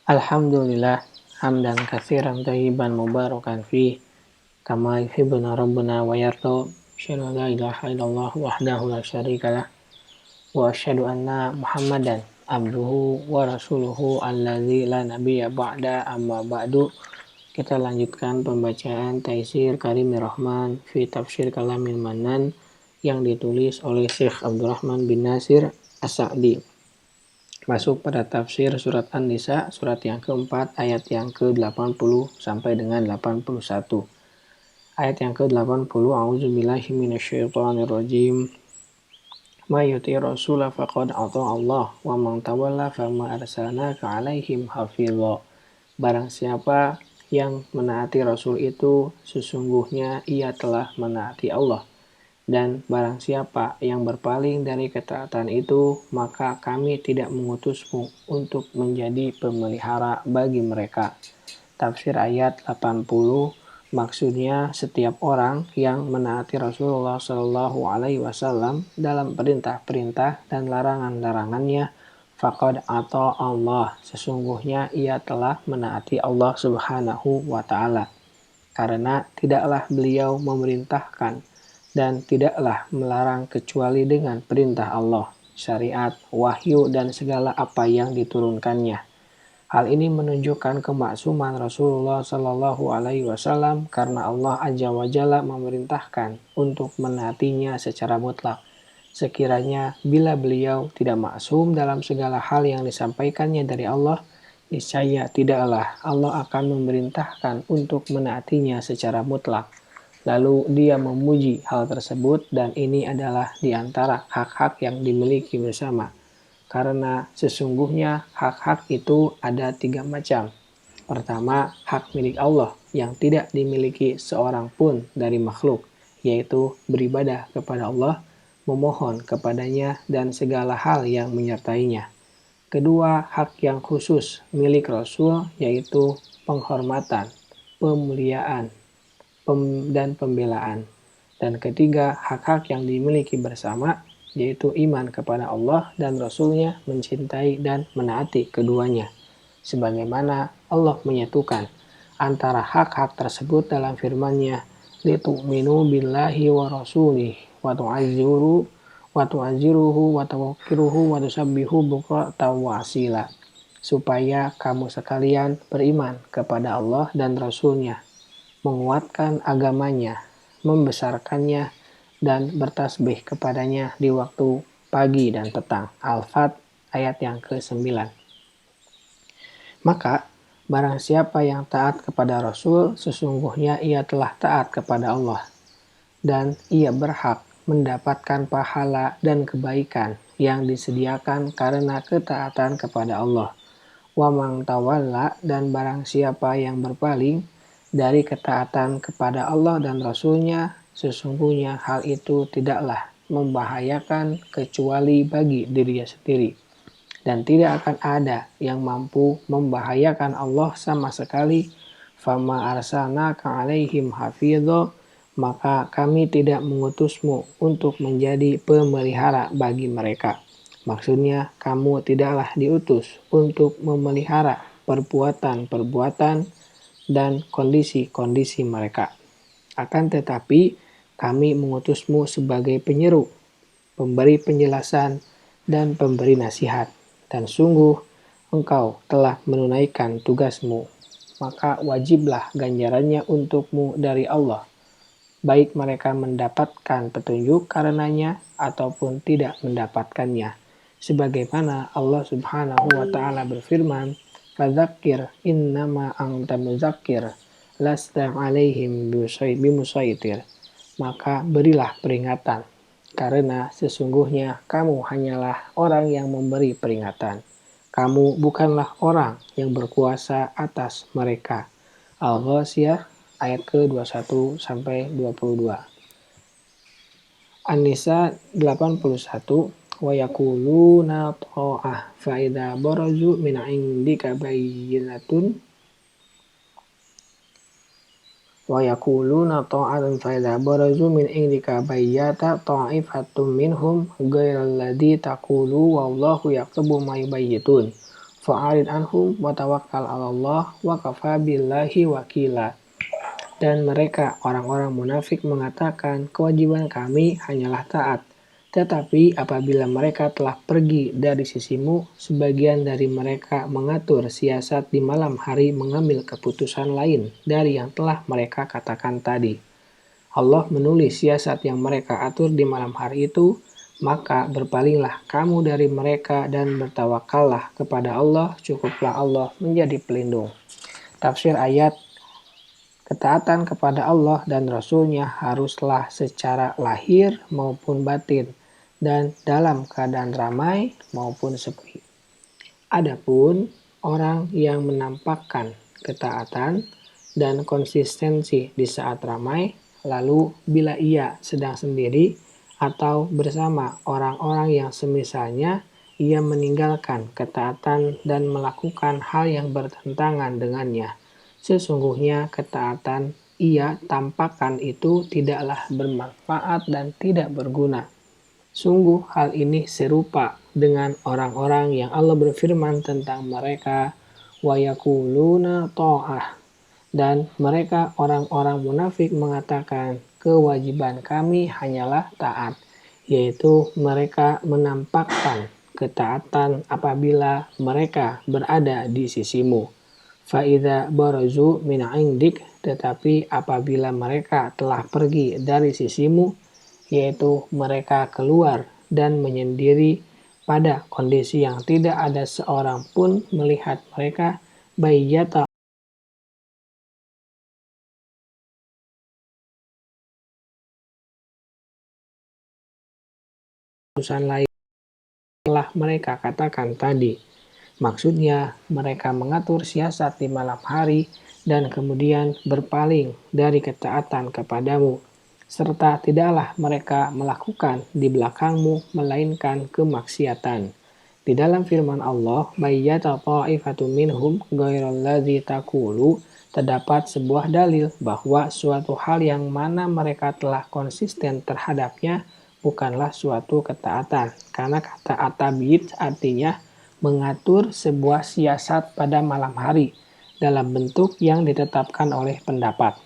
Alhamdulillah hamdan katsiran thayyiban mubarakan fih kama yuhibbuna rabbuna wa yarda. Asyhadu an la ilaha illallah wahdahu la syarikalah wa asyhadu anna Muhammadan abduhu wa rasuluhu allazi la nabiyya ba'da amma ba'du. Kita lanjutkan pembacaan Taisir Karimir Rahman fi Tafsir Kalamil Manan yang ditulis oleh Syekh Abdurrahman bin Nasir As-Sa'di. Masuk pada tafsir surat An-Nisa, surat yang keempat, ayat yang ke-80 sampai dengan 81. Ayat yang ke-80, A'udzubillahi minasyaitonirrajim. Ma yuti rasula faqad ata Allah wa man tawalla fama arsalnaka 'alaihim hafidha. Barang siapa yang menaati Rasul itu, sesungguhnya ia telah menaati Allah. Dan barang siapa yang berpaling dari ketaatan itu, maka kami tidak mengutusmu untuk menjadi pemelihara bagi mereka. Tafsir ayat 80, maksudnya setiap orang yang menaati Rasulullah Shallallahu Alaihi Wasallam dalam perintah-perintah dan larangan-larangannya, faqad ata Allah, sesungguhnya ia telah menaati Allah Subhanahu wa Ta'ala. Karena tidaklah beliau memerintahkan dan tidaklah melarang kecuali dengan perintah Allah, syariat, wahyu, dan segala apa yang diturunkannya. Hal ini menunjukkan kemaksuman Rasulullah Shallallahu Alaihi Wasallam karena Allah Azza wa Jalla memerintahkan untuk menaatinya secara mutlak. Sekiranya bila beliau tidak maksum dalam segala hal yang disampaikannya dari Allah, niscaya tidaklah Allah akan memerintahkan untuk menaatinya secara mutlak. Lalu dia memuji hal tersebut dan ini adalah di antara hak-hak yang dimiliki bersama. Karena sesungguhnya hak-hak itu ada 3 macam. Pertama, hak milik Allah yang tidak dimiliki seorang pun dari makhluk, yaitu beribadah kepada Allah, memohon kepadanya dan segala hal yang menyertainya. Kedua, hak yang khusus milik Rasul, yaitu penghormatan, pemuliaan, dan pembelaan. Dan ketiga, hak-hak yang dimiliki bersama, yaitu iman kepada Allah dan Rasul-Nya, mencintai dan menaati keduanya. Sebagaimana Allah menyatukan antara hak-hak tersebut dalam firman-Nya, litu'minu billahi wa rasulih wa tu'azziruhu wa tawakkiruhu wa tusabbihu bukratan wa asila, supaya kamu sekalian beriman kepada Allah dan Rasul-Nya, menguatkan agamanya, membesarkannya, dan bertasbih kepadanya di waktu pagi dan petang. Al-Fat ayat yang ke-9. Maka, barang siapa yang taat kepada Rasul, sesungguhnya ia telah taat kepada Allah. Dan ia berhak mendapatkan pahala dan kebaikan yang disediakan karena ketaatan kepada Allah. Wa man tawalla, dan barang siapa yang berpaling dari ketaatan kepada Allah dan Rasul-Nya, sesungguhnya hal itu tidaklah membahayakan kecuali bagi dirinya sendiri. Dan tidak akan ada yang mampu membahayakan Allah sama sekali. Fama arsalnaka 'alaihim hafidha, maka kami tidak mengutusmu untuk menjadi pemelihara bagi mereka. Maksudnya, kamu tidaklah diutus untuk memelihara perbuatan-perbuatan dan kondisi-kondisi mereka. Akan tetapi, kami mengutusmu sebagai penyeru, pemberi penjelasan, dan pemberi nasihat. Dan sungguh, engkau telah menunaikan tugasmu, maka wajiblah ganjarannya untukmu dari Allah, baik mereka mendapatkan petunjuk karenanya ataupun tidak mendapatkannya. Sebagaimana Allah Subhanahu wa Ta'ala berfirman, fadzakir innama anta muzakkir lasta 'alaihim bimusaitir. Maka berilah peringatan, karena sesungguhnya kamu hanyalah orang yang memberi peringatan. Kamu bukanlah orang yang berkuasa atas mereka. Al-Ghasyiyah ayat ke-21 sampai 22. An-Nisa 81, wa yaquluna ta'ah fa idza barazu min 'indika bayyinatun wa yaquluna ta'atun fa idza barazu min 'indika bayyata ta'ifatum minhum ghairal ladzi taqulu wallahu yaktubu ma yubayyitun fa'arid anhum wa tawakkal 'alallah wa kafa billahi wakila. Dan mereka orang-orang munafik mengatakan kewajiban kami hanyalah taat. Tetapi apabila mereka telah pergi dari sisimu, sebagian dari mereka mengatur siasat di malam hari mengambil keputusan lain dari yang telah mereka katakan tadi. Allah menulis siasat yang mereka atur di malam hari itu, maka berpalinglah kamu dari mereka dan bertawakallah kepada Allah, cukuplah Allah menjadi pelindung. Tafsir ayat: ketaatan kepada Allah dan Rasul-Nya haruslah secara lahir maupun batin, dan dalam keadaan ramai maupun sepi. Adapun orang yang menampakkan ketaatan dan konsistensi di saat ramai, lalu bila ia sedang sendiri atau bersama orang-orang yang semisalnya, ia meninggalkan ketaatan dan melakukan hal yang bertentangan dengannya. Sesungguhnya ketaatan ia tampakkan itu tidaklah bermanfaat dan tidak berguna. Sungguh hal ini serupa dengan orang-orang yang Allah berfirman tentang mereka, wa yaquluna ta'ah, dan mereka orang-orang munafik mengatakan kewajiban kami hanyalah taat, yaitu mereka menampakkan ketaatan apabila mereka berada di sisimu. Fa'idha barazu min 'indik, tetapi apabila mereka telah pergi dari sisimu, yaitu mereka keluar dan menyendiri pada kondisi yang tidak ada seorang pun melihat mereka, bayyata urusan lain telah mereka katakan tadi. Maksudnya mereka mengatur siasat di malam hari dan kemudian berpaling dari ketaatan kepadamu, serta tidaklah mereka melakukan di belakangmu melainkan kemaksiatan. Di dalam firman Allah, bayyata ta'ifatu minhum ghairal taqulu, terdapat sebuah dalil bahwa suatu hal yang mana mereka telah konsisten terhadapnya bukanlah suatu ketaatan, karena kata atabid artinya mengatur sebuah siasat pada malam hari dalam bentuk yang ditetapkan oleh pendapat.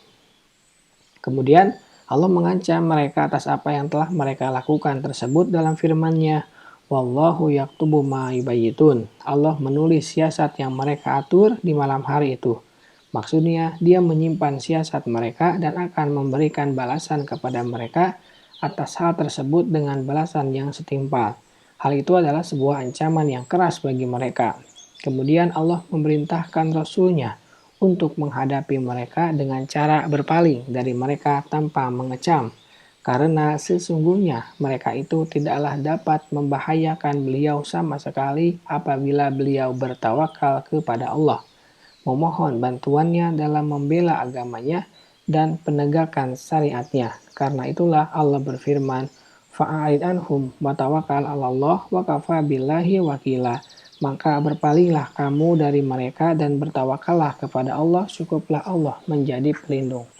Kemudian Allah mengancam mereka atas apa yang telah mereka lakukan tersebut dalam firman-Nya, wallahu yaktubu ma yubayyitun. Allah menulis siasat yang mereka atur di malam hari itu. Maksudnya dia menyimpan siasat mereka dan akan memberikan balasan kepada mereka atas hal tersebut dengan balasan yang setimpal. Hal itu adalah sebuah ancaman yang keras bagi mereka. Kemudian Allah memerintahkan Rasul-Nya untuk menghadapi mereka dengan cara berpaling dari mereka tanpa mengecam, karena sesungguhnya mereka itu tidaklah dapat membahayakan beliau sama sekali apabila beliau bertawakal kepada Allah, memohon bantuannya dalam membela agamanya dan penegakan syariatnya. Karena itulah Allah berfirman, fa'arid anhum wa tawakkal 'alallah wa kafa billahi wakila. Maka berpalinglah kamu dari mereka dan bertawakallah kepada Allah, cukuplah Allah menjadi pelindung.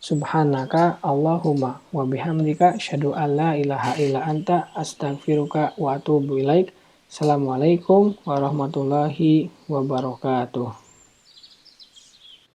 Subhanaka Allahumma wa bihamdika asyhadu an la ilaha illa anta astaghfiruka wa atubu ilaik. Assalamualaikum warahmatullahi wabarakatuh.